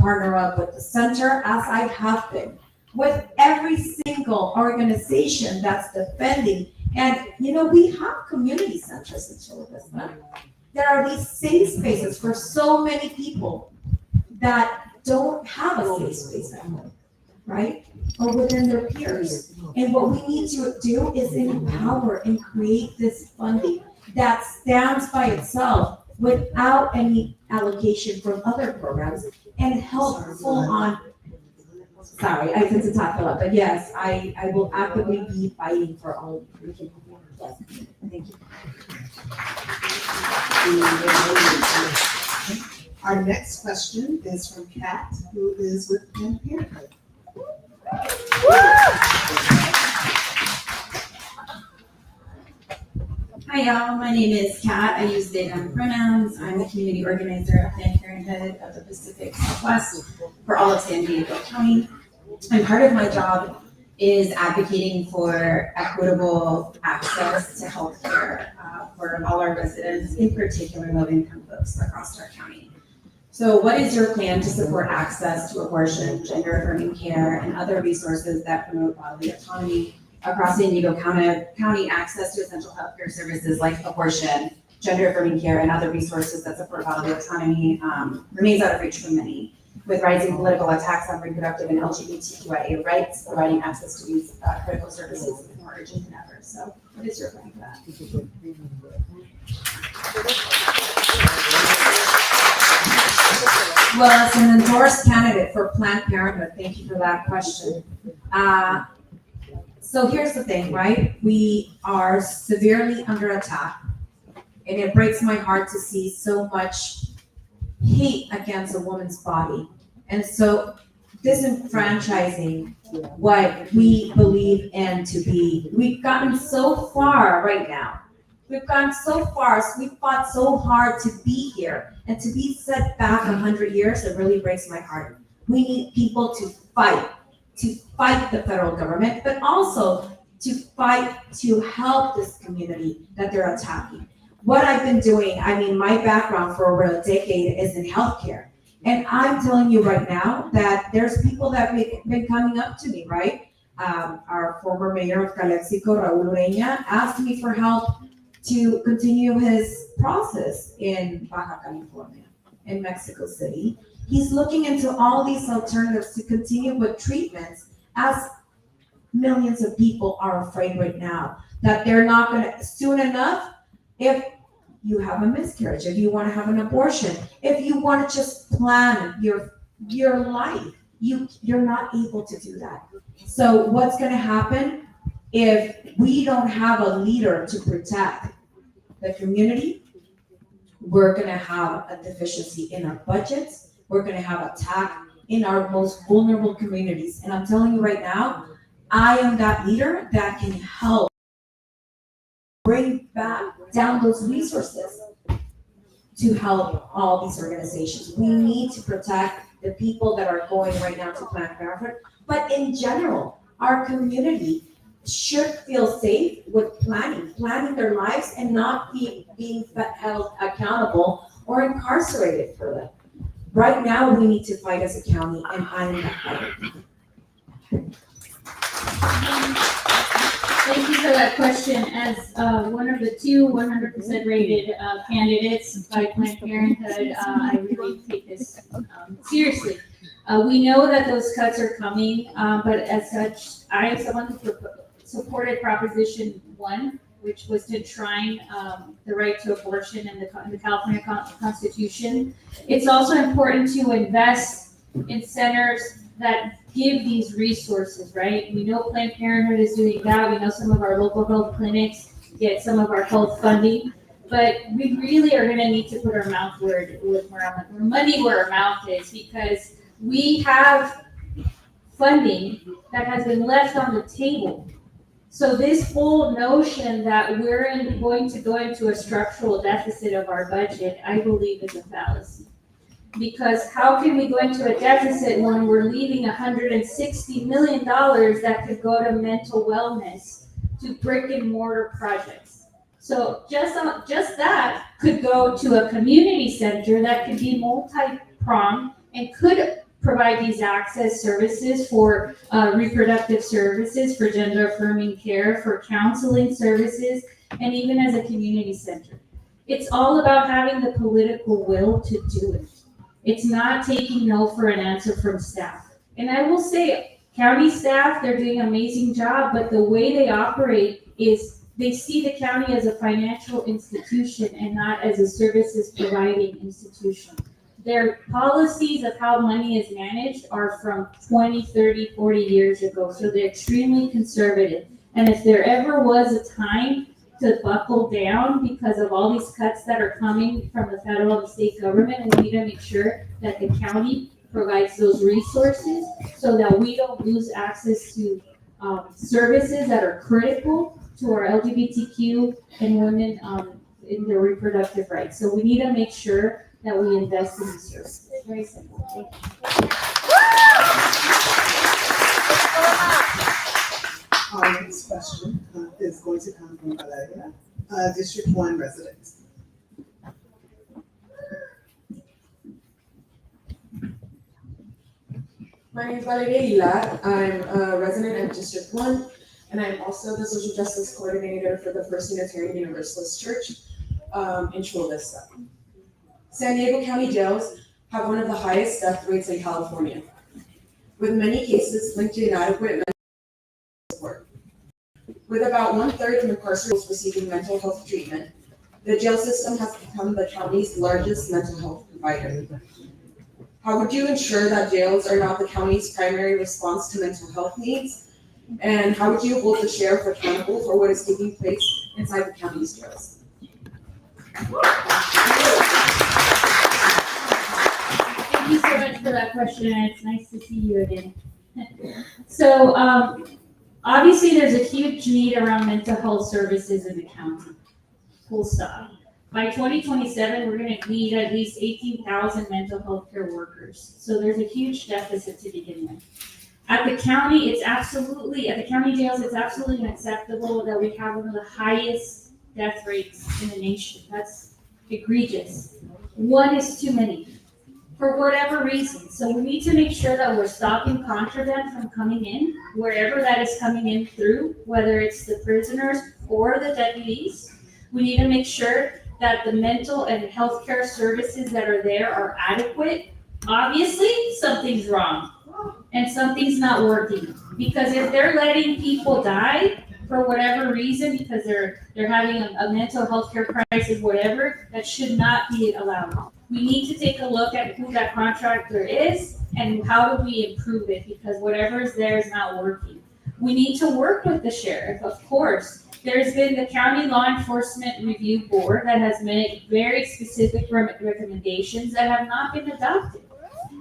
partner up with the center, as I have been, with every single organization that's defending. And, we have community centers in Chula Vista. There are these safe spaces for so many people that don't have a safe space at home, right? Or within their peers. And what we need to do is empower and create this funding that stands by itself without any allocation from other programs and help full on. Sorry, I tend to talk a lot, but yes, I will actively be fighting for all of you. Yes, thank you. Our next question is from Kat, who is with Planned Parenthood. Hi y'all, my name is Kat. I use they them pronouns. I'm the community organizer at Planned Parenthood of the Pacific Southwest for all of San Diego County. And part of my job is advocating for equitable access to healthcare for all our residents, in particular low-income folks across our county. So what is your plan to support access to abortion, gender-affirming care, and other resources that promote bodily autonomy across San Diego County? Access to essential healthcare services like abortion, gender-affirming care, and other resources that support bodily autonomy remains out of reach for many. With rising political attacks on reproductive and LGBTQIA rights, providing access to these critical services is more urgent than ever. So what is your plan for that? Well, as an endorsed candidate for Planned Parenthood, thank you for that question. So here's the thing, right? We are severely under attack, and it breaks my heart to see so much hate against a woman's body. And so disenfranchising what we believe in to be. We've gotten so far right now. We've gone so far, so we fought so hard to be here, and to be set back 100 years, it really breaks my heart. We need people to fight the federal government, but also to fight to help this community that they're attacking. What I've been doing, my background for over a decade is in healthcare. And I'm telling you right now that there's people that have been coming up to me, right? Our former mayor of Calexico, Raul Ureña, asked me for help to continue his process in Baja California, in Mexico City. He's looking into all these alternatives to continue with treatments, as millions of people are afraid right now that they're not gonna, soon enough, if you have a miscarriage, if you want to have an abortion, if you want to just plan your life, you're not able to do that. So what's going to happen if we don't have a leader to protect the community? We're going to have a deficiency in our budgets. We're going to have attack in our most vulnerable communities. And I'm telling you right now, I am that leader that can help bring back down those resources to help all these organizations. We need to protect the people that are going right now to Planned Parenthood, but in general, our community should feel safe with planning their lives and not being held accountable or incarcerated for them. Right now, we need to fight as a county, and I am that fighter. Thank you for that question. As one of the two 100% rated candidates by Planned Parenthood, I really take this seriously. We know that those cuts are coming, but as such, I am someone who supported Proposition 1, which was to enshrine the right to abortion in the California Constitution. It's also important to invest in centers that give these resources, right? We know Planned Parenthood is doing that. We know some of our local health clinics get some of our health funding, but we really are going to need to put our mouth where money where our mouth is, because we have funding that has been left on the table. So this whole notion that we're going to go into a structural deficit of our budget, I believe is a fallacy. Because how can we go into a deficit when we're leaving $160 million that could go to mental wellness, to brick and mortar projects? So just that could go to a community center that could be multi-pronged and could provide these access services for reproductive services, for gender affirming care, for counseling services, and even as a community center. It's all about having the political will to do it. It's not taking no for an answer from staff. And I will say, county staff, they're doing an amazing job, but the way they operate is they see the county as a financial institution and not as a services providing institution. Their policies of how money is managed are from 20, 30, 40 years ago, so they're extremely conservative. And if there ever was a time to buckle down because of all these cuts that are coming from the federal and state government, we need to make sure that the county provides those resources so that we don't lose access to services that are critical to our LGBTQ and women in their reproductive rights. So we need to make sure that we invest in these services. Very simple. Thank you. Our next question is going to come from Valeria, District 1 resident. My name is Valeria Aguilar. I'm a resident of District 1, and I'm also the Social Justice Coordinator for the First Unitarian Universalist Church in Chula Vista. San Diego County jails have one of the highest death rates in California, with many cases linked to inadequate mental health support. With about 1/3 of incarcerated receiving mental health treatment, the jail system has become the county's largest mental health provider. How would you ensure that jails are not the county's primary response to mental health needs? And how would you hold the sheriff accountable for what is taking place inside the county's jails? Thank you so much for that question, and it's nice to see you again. So, obviously, there's a huge need around mental health services in the county. Full stop. By 2027, we're going to need at least 18,000 mental health care workers. So there's a huge deficit to begin with. At the county, at the county jails, it's absolutely unacceptable that we have one of the highest death rates in the nation. That's egregious. One is too many, for whatever reason. So we need to make sure that we're stopping contraband from coming in, wherever that is coming in through, whether it's the prisoners or the deputies. We need to make sure that the mental and healthcare services that are there are adequate. Obviously, something's wrong and something's not working. Because if they're letting people die for whatever reason, because they're having a mental health care crisis, whatever, that should not be allowed. We need to take a look at who that contractor is and how do we improve it, because whatever is there is not working. We need to work with the sheriff, of course. There's been the County Law Enforcement Review Board that has made very specific recommendations that have not been adopted.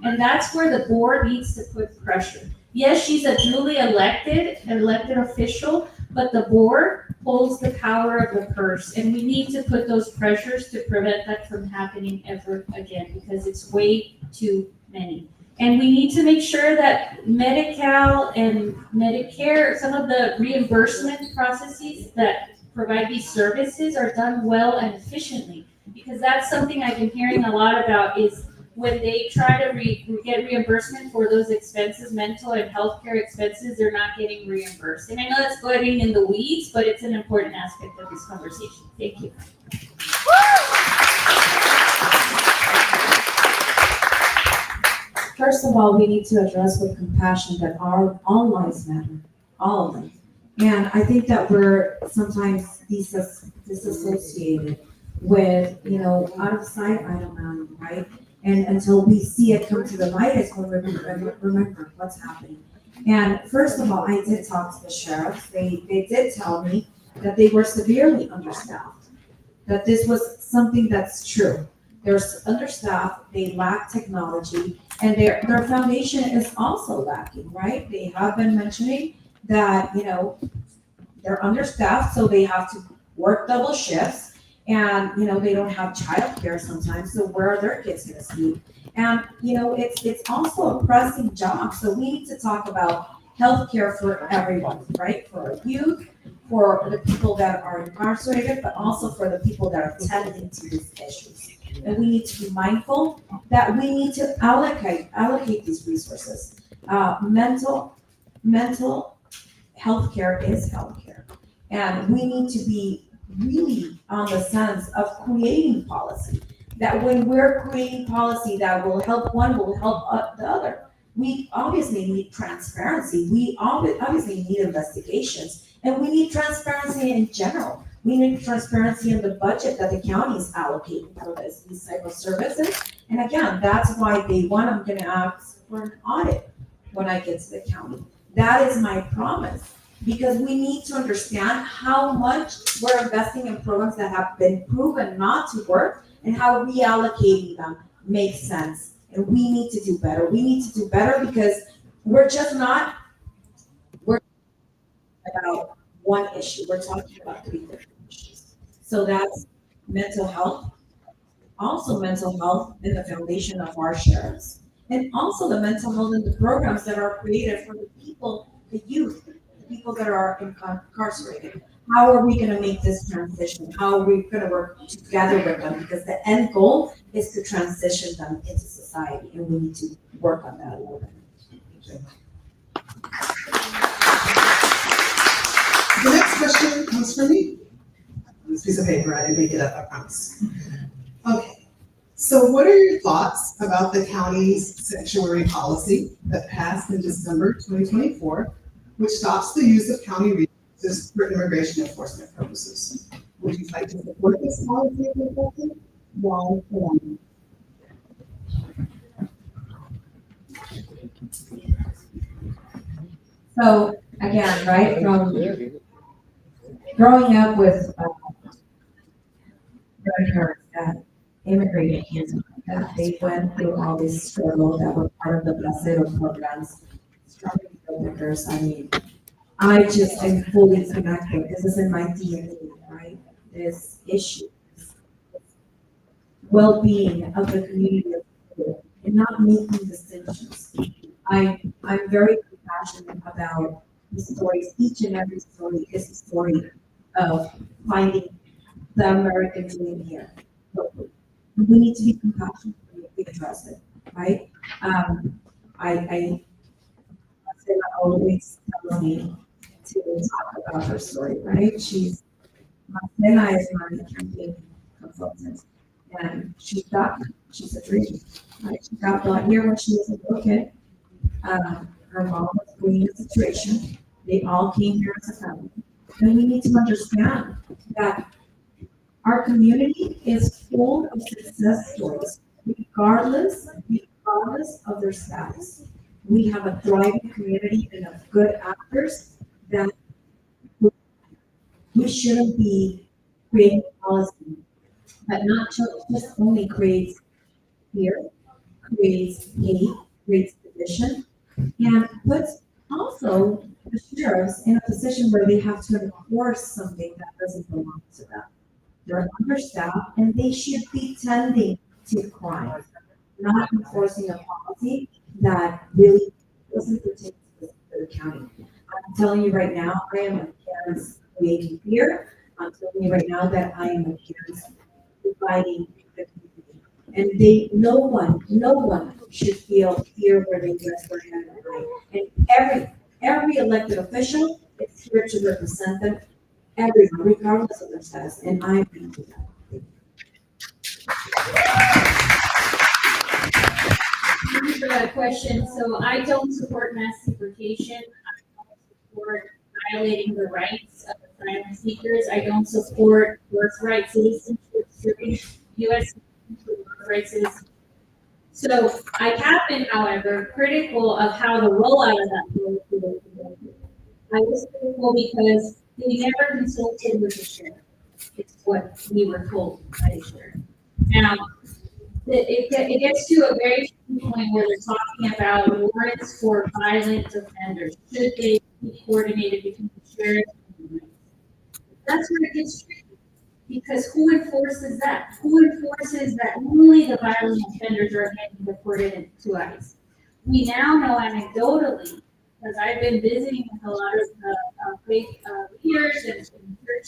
And that's where the board needs to put pressure. Yes, she's a duly elected official, but the board holds the power of the purse. And we need to put those pressures to prevent that from happening ever again, because it's way too many. And we need to make sure that Medi-Cal and Medicare, some of the reimbursement processes that provide these services are done well and efficiently. Because that's something I've been hearing a lot about, is when they try to get reimbursement for those expenses, mental and healthcare expenses, they're not getting reimbursed. And I know that's going in the weeds, but it's an important aspect of this conversation. Thank you. First of all, we need to address with compassion that all lives matter, all of them. And I think that we're sometimes disassociated with, out of sight, out of mind, right? And until we see it come to the light, it's when we remember what's happening. And first of all, I did talk to the sheriffs. They did tell me that they were severely understaffed, that this was something that's true. They're understaffed, they lack technology, and their foundation is also lacking, right? They have been mentioning that, they're understaffed, so they have to work double shifts, and, they don't have childcare sometimes, so where are their kids gonna sleep? And, it's also a pressing job, so we need to talk about healthcare for everyone, right? For our youth, for the people that are incarcerated, but also for the people that are tending to these issues. and we need to be mindful that we need to allocate these resources. Mental health care is healthcare. And we need to be really on the sense of creating policy. That when we're creating policy that will help one, will help the other. We obviously need transparency. We obviously need investigations. And we need transparency in general. We need transparency in the budget that the county is allocating for these type of services. And again, that's why day one, I'm gonna ask for an audit when I get to the county. That is my promise, because we need to understand how much we're investing in programs that have been proven not to work and how reallocating them makes sense. And we need to do better. We need to do better because we're just not, we're about one issue. We're talking about 3 different issues. So that's mental health, also mental health in the foundation of our sheriffs, and also the mental health in the programs that are created for the people, the youth, the people that are incarcerated. How are we gonna make this transition? How are we gonna work together with them? Because the end goal is to transition them into society, and we need to work on that a little bit. The next question comes from me. This piece of paper, I didn't make it up, I promise. Okay, so what are your thoughts about the county's sanctuary policy that passed in December 2024, which stops the use of county resources for immigration enforcement purposes? Would you like to support this policy? Why? So again, right, from growing up with grandparents that immigrated here, that they went through all this struggle that were part of the Bracero programs, struggling workers. I mean, I just am fully connected. This is in my DNA, right? This issue, well-being of the community of people, and not making distinctions. I'm very compassionate about the stories. Each and every story is a story of finding the American dream here. But we need to be compassionate when we address it, right? I Marcela always tells me to talk about her story, right? Marcela is my campaign consultant, and she's a dream, right? She got brought here when she was a little kid. Her mom was put in a situation. They all came here as a family. And we need to understand that our community is full of success stories, regardless of their status. We have a thriving community and of good actors that we shouldn't be creating policy that not just only creates fear, creates hate, creates division, and puts also the sheriffs in a position where they have to enforce something that doesn't belong to them. They're understaffed and they should be tending to crime, not enforcing a policy that really doesn't pertain to the county. I'm telling you right now, I am against creating fear. I'm telling you right now that I am against dividing the community. And no one should feel fear where they rest their head at night. And every elected official is here to represent them, everyone, regardless of their status, and I'm going to do that. Thank you for that question. So I don't support mass deportation. I don't support violating the rights of asylum seekers. I don't support birthright citizenship, stripping U.S. birthright citizenship. So I have been, however, critical of how the rollout of that policy was implemented. I was critical because we never consulted with the sheriff. It's what we were told by the sheriff. Now, it gets to a very point where they're talking about warrants for violent offenders. Should they be coordinated between the sheriff and the police? That's where it gets tricky. Because who enforces that? Who enforces that only the violent offenders are getting reported to ICE? We now know anecdotally, because I've been visiting with a lot of faith leaders and church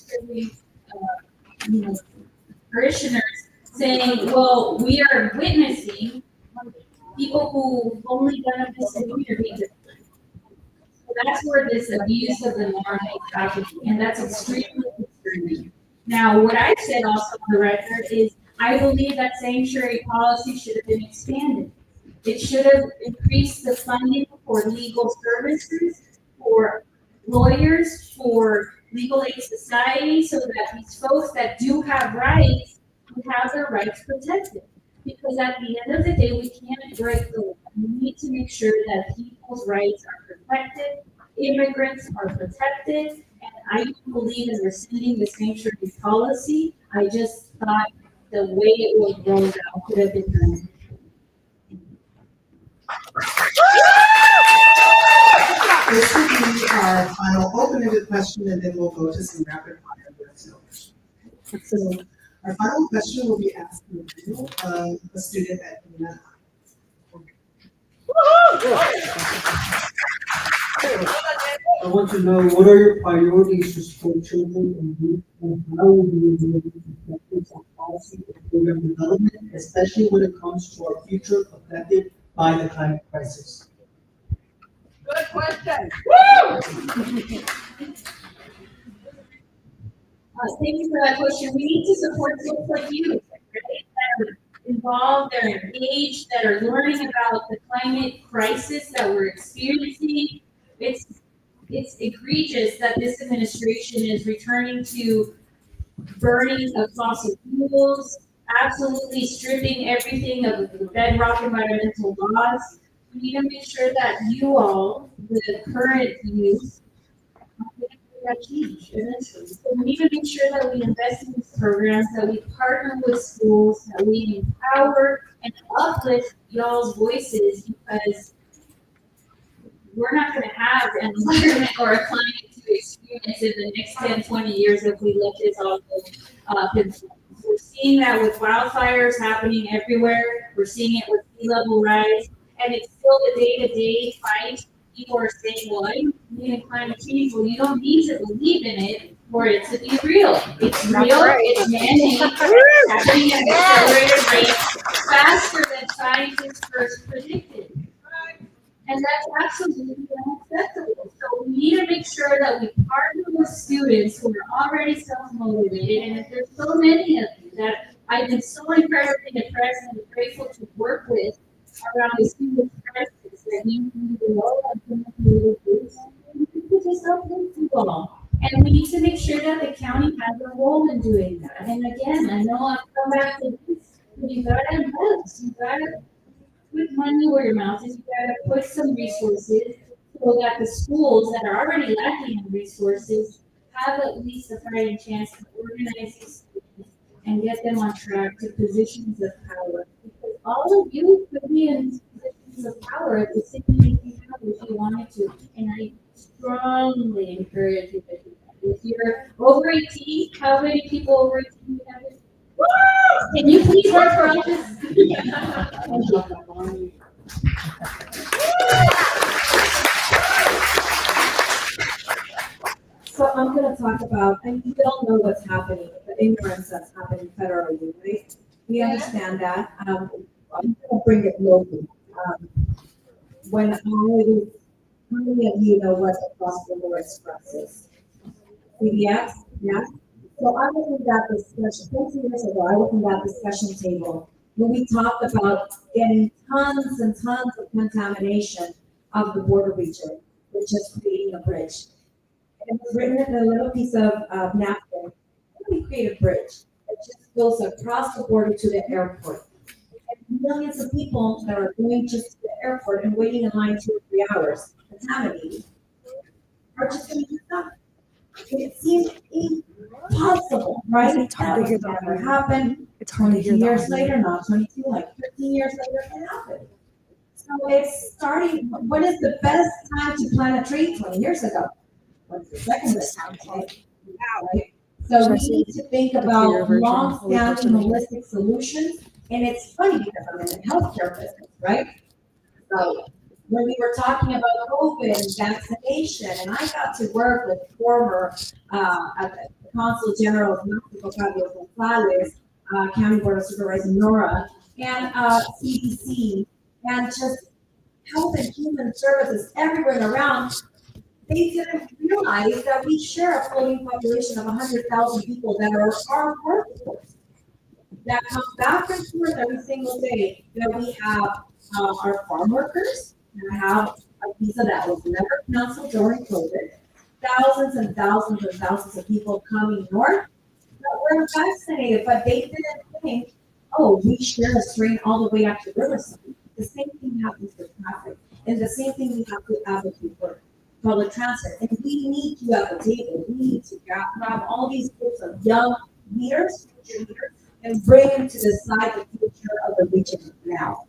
parishioners, saying, well, we are witnessing people who've only done a misdemeanor being deported. So that's where this abuse of the norm is happening, and that's extremely concerning. Now, what I said also on the record is I believe that sanctuary policy should have been expanded. It should have increased the funding for legal services, for lawyers, for legal aid society, so that these folks that do have rights would have their rights protected. Because at the end of the day, we can't break the law. We need to make sure that people's rights are protected, immigrants are protected, and I do believe in rescinding the sanctuary policy. I just thought the way it was rolled out could have been done. This will be our final open-ended question, and then we'll go to some rapid fire words. So our final question will be asked in the middle of a student at Indiana I want to know, what are your priorities to support children and youth, and how will you be able to practice on policy and program development, especially when it comes to our future affected by the climate crisis? Thank you for that question. We need to support folks like you, right? That are involved, that are engaged, that are learning about the climate crisis that we're experiencing. It's egregious that this administration is returning to burning of fossil fuels, absolutely stripping everything of the bedrock environmental laws. We need to make sure that you all, the current youth, that change eventually. So we need to make sure that we invest in these programs, that we partner with schools, that we empower and uplift y'all's voices, because we're not going to have an environment or a climate to experience in the next 10, 20 years if we let this all go control. We're seeing that with wildfires happening everywhere. We're seeing it with sea level rise, and it's still a day-to-day fight. People are saying, well, I believe in climate change. Well, you don't need to believe in it for it to be real. It's real, it's man-made, it's happening at an accelerated rate, faster than scientists first predicted. And that's absolutely unacceptable. So we need to make sure that we partner with students who are already self-motivated. And if there's so many of you that I've been so incredibly impressed and grateful to work with around the student crisis, that you need to know that just uplift you all. And we need to make sure that the county has a role in doing that. And again, I know I've come back to this, but you gotta invest, you gotta put money where your mouth is, you gotta put some resources so that the schools that are already lacking in resources have at least a fighting chance to organize these students and get them on track to positions of power. Because all of you could be in positions of power at the city making power if you wanted to. And I strongly encourage you to do that. If you're over 18, how many people over 18 do you have? Can you please run for office? So I'm gonna talk about, and we all know what's happening, the ignorance that's happening federally, right? We understand that. I'm gonna bring it locally. When I was, how many of you know what the cross-border express is? CDX, yeah? So I was in that discussion, 20 years ago, I was in that discussion table when we talked about getting tons and tons of contamination of the border region, which is creating a bridge. And it was written in a little piece of napkin. We create a bridge that just goes across the border to the airport. And millions of people that are going just to the airport and waiting in line 2 or 3 hours, contaminated, are just going to do that. It seems impossible, right? It's hard to hear That the never audio. happened. It's hard to hear 20 the years audio. later, not 22, like 15 years later, it happened. So it's starting, what is the best time to plant a tree? 20 years ago. What's the second best time today? Now, right? So we need to think about version? long-standing holistic solutions. And it's funny because I'm in the healthcare business, right? So when we were talking about COVID and vaccination, and I got to work with former at the Consul General of Mexico, Carlos Gonzalez, County Board of Supervisors, Nora, and CDC, and just Health and Human Services everywhere and around, they didn't realize that we share a floating population of 100,000 people that are our workforce, that come back and forth every single day, that we have our farm workers that have a visa that was never canceled during COVID, thousands and thousands and thousands of people coming north that were vaccinated, but they didn't think, oh, we share a strain all the way up to Riverside. The same thing happens with traffic, and the same thing we have to advocate for public transit. And we need you at the table. We need to grab all these groups of young leaders, future leaders, and bring them to decide the future of the region now.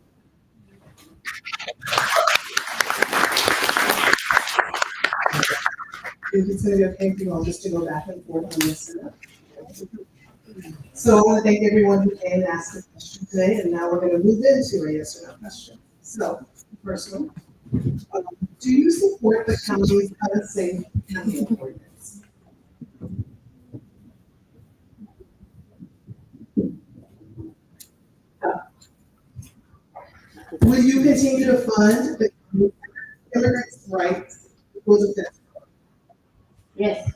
If it's gonna be okay for you all just to go back and forth on this. So I want to thank everyone who came and asked a question today, and now we're gonna move into a yes or no question. So, first one, do you support the county's unsafe camping ordinance? Will you continue to fund the immigrants' rights for the fence? Yes.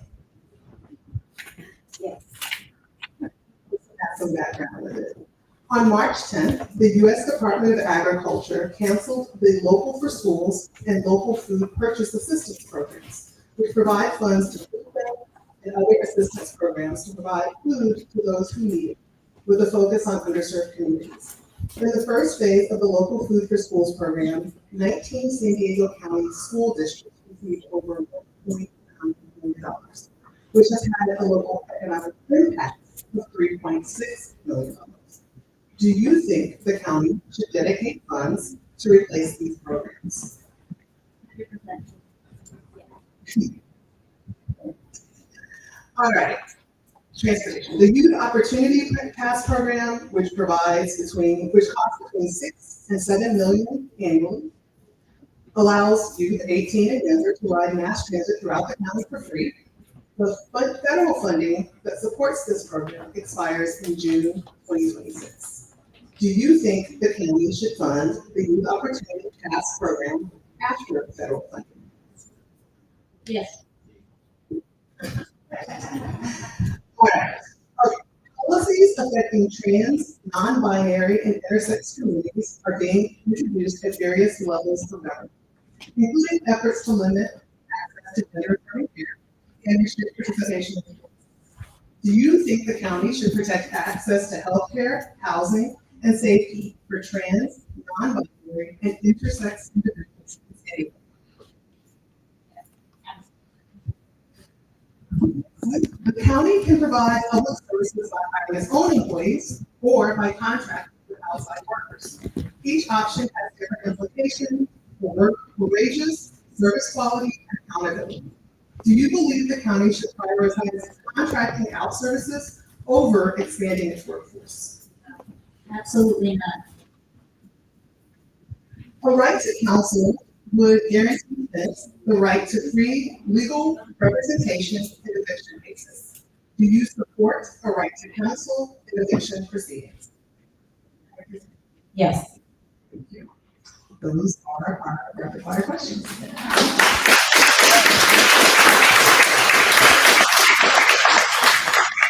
Yes. Have some background with it. On March 10th, the U.S. Department of Agriculture canceled the Local for Schools and Local Food Purchase Assistance Programs, which provide funds to food banks and other assistance programs to provide food to those who need it, with a focus on underserved communities. In the first phase of the Local Food for Schools program, 19 San Diego County school districts received over $1.9 million, which has had a local economic impact of $3.6 million. Do you think the county should dedicate funds to replace these programs? 100%. All right. Transportation. The Youth Opportunity Pass program, which costs between 6 and 7 million annually, allows youth 18 and younger to ride mass transit throughout the county for free. The federal funding that supports this program expires in June 2026. Do you think the county should fund the Youth Opportunity Pass program after federal funding? Yes. All right. Okay. Policies affecting trans, non-binary, and intersex communities are being introduced at various levels of government, including efforts to limit access to gender-affirming care and restrict participation in sports. Do you think the county should protect access to healthcare, housing, and safety for trans, non-binary, and intersex individuals in the state? The county can provide public services by hiring its own employees or by contracting with outside workers. Each option has different implications for work, for wages, service quality, and accountability. Do you believe the county should prioritize contracting out services over expanding its workforce? Absolutely not. A right to counsel would guarantee the right to free legal representation in eviction cases. Do you support a right to counsel in eviction proceedings? Yes. Thank you. Those are our rapid fire questions.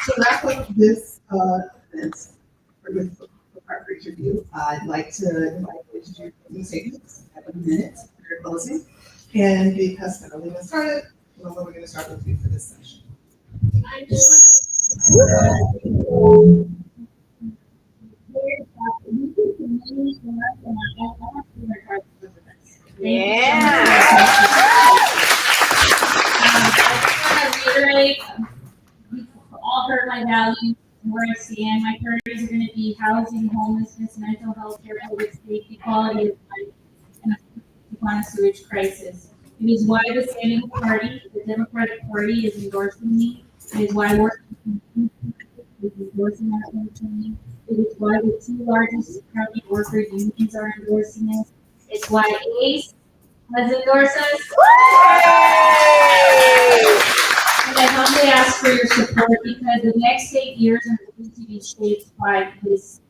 So that's what this event with the preparatory review. I'd like to invite you to do closing statements. I have a minute for your closing. And because Carolina started, we're going to start with you for this session. I just I just want to reiterate, you've all heard my values, where I stand. My priorities are going to be housing, homelessness, mental health care, public safety, quality of life, and the sewage crisis. It is why the standing party, the Democratic Party, is endorsing me. It is why working is endorsing our campaign. It is why the two largest county worker unions are endorsing us. It's why ACE has endorsed us. I humbly ask for your support because the next 8 years are going to be shaped by this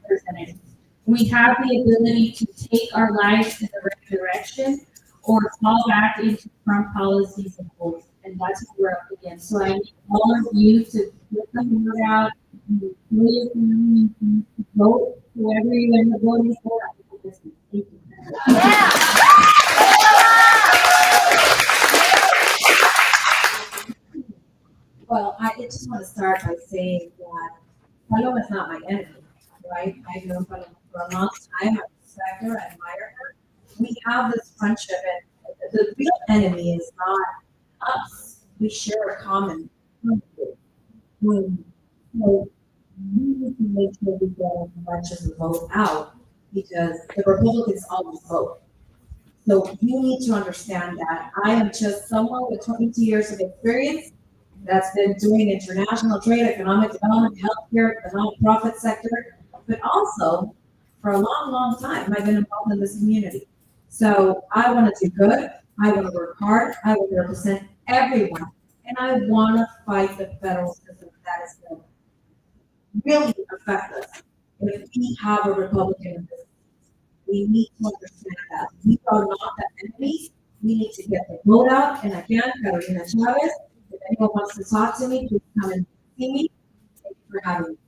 representative. We have the ability to take our lives in the right direction or fall back into Trump policies and goals, and that's what we're up against. So I need all of you to put the word out, and tell your family, and vote whoever you end up voting for. Thank you. Well, I just want to start by saying that Paloma is not my enemy, right? I've known Paloma for a long time. I respect her, I admire her. We have this friendship, and the real enemy is not us. We share a common conflict. So we need to make sure we get as much as the vote out because the Republicans always vote. So you need to understand that I am just someone with 22 years of experience that's been doing international trade, economic development, healthcare, the nonprofit sector, but also for a long, long time, I've been involved in this community. So I want to do good. I want to work hard. I want to represent everyone. And I want to fight the federal system that is going to really affect us if we have a Republican in this. We need to understand that we are not the enemies. We need to get the vote out. And again, Carolina Chavez, if anyone wants to talk to me, please come and see me. Thank you for having me.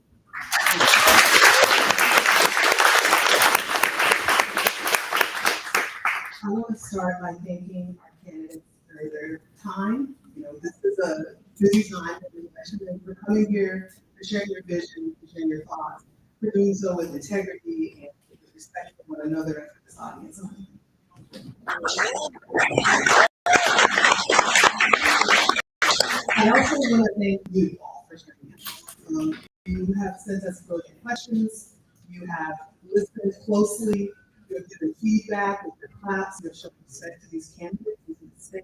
I want to start by thanking our candidates for their time. You know, this is a busy time for the election, and for coming here, for sharing your vision, for sharing your thoughts, for doing so with integrity and with respect for one another and for this audience. I also want to thank you all for sharing us. You have sent us brilliant questions. You have listened closely. You have given feedback with your claps. You have shown respect to these candidates and to the state.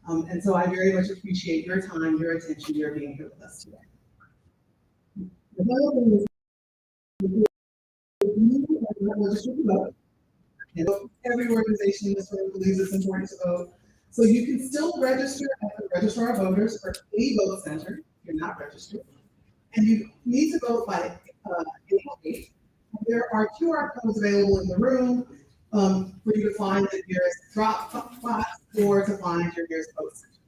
And so I very much appreciate your time, your attention, your being here with us today. The other thing is, you are not registered to vote. And every organization in this room believes it's important to vote. So you can still register at the Registrar of Voters or any vote center if you're not registered. And you need to vote by April 8th. There are QR codes available in the room for you to find the nearest drop box or to find your nearest vote center.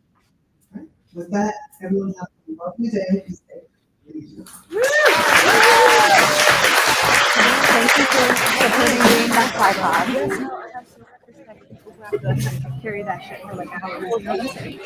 Right? With that, everyone have a lovely day. Be safe. Thank you. Thank you for putting that tripod. Carry that shit for like hours.